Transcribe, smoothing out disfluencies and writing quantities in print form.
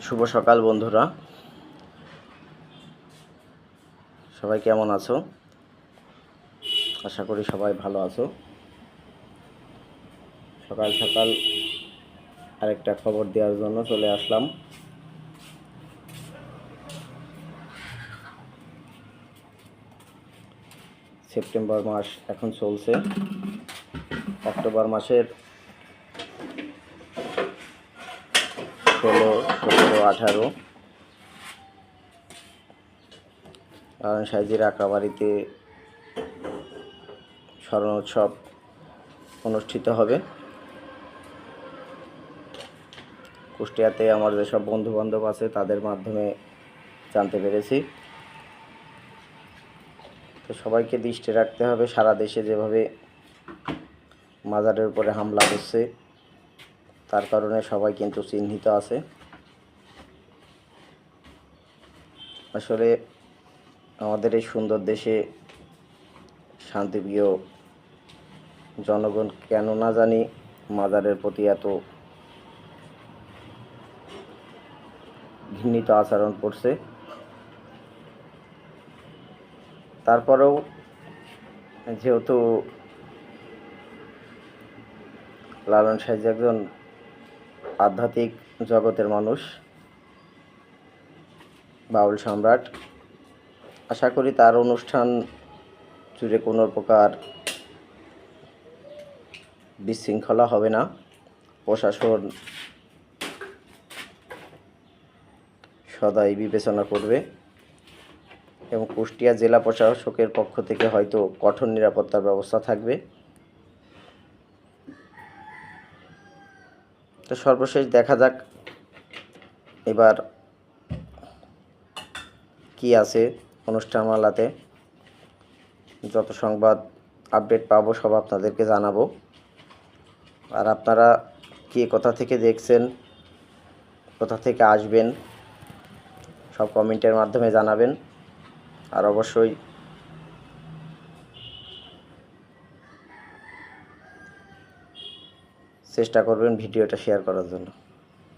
শুভ সকাল বন্ধুরা, সবাই কেমন আছো? আশা করি সবাই ভালো আছো। সকাল সকাল আরেকটা খবর দেওয়ার জন্য চলে আসলাম। সেপ্টেম্বর মাস এখন চলছে, অক্টোবর মাসের 16, 17, 18 লালন সাইজির আঁকাবাড়িতে স্মরণ উৎসব অনুষ্ঠিত হবে। কুষ্টিয়াতে আমার যেসব বন্ধু বান্ধব আছে তাদের মাধ্যমে জানতে পেরেছি। তো সবাইকে দৃষ্টি রাখতে হবে, সারা দেশে যেভাবে মাজারের উপরে হামলা হচ্ছে তার কারণে সবাই কিন্তু চিহ্নিত আছে। আসলে আমাদের এই সুন্দর দেশে শান্তিপ্রিয় জনগণ কেন না জানি মাজারের প্রতি এত ঘৃণিত আচরণ করছে। তারপরেও যেহেতু লালন সাইজি একজন আধ্যাত্মিক জগতের মানুষ, বাউল সম্রাট, আশা করি তার অনুষ্ঠান জুড়ে কোনো প্রকার বিশৃঙ্খলা হবে না। প্রশাসন সদাই বিবেচনা করবে এবং কুষ্টিয়া জেলা প্রশাসকের পক্ষ থেকে হয়তো কঠোর নিরাপত্তার ব্যবস্থা থাকবে। তো সর্বশেষ দেখা যাক এবার কি আছে অনুষ্ঠানমালাতে। যত সংবাদ আপডেট পাবো সব আপনাদেরকে জানাবো। আর আপনারা কে কোথা থেকে দেখছেন, কোথা থেকে আসবেন, সব কমেন্টের মাধ্যমে জানাবেন। আর অবশ্যই চেষ্টা করবেন ভিডিওটা শেয়ার করার জন্য।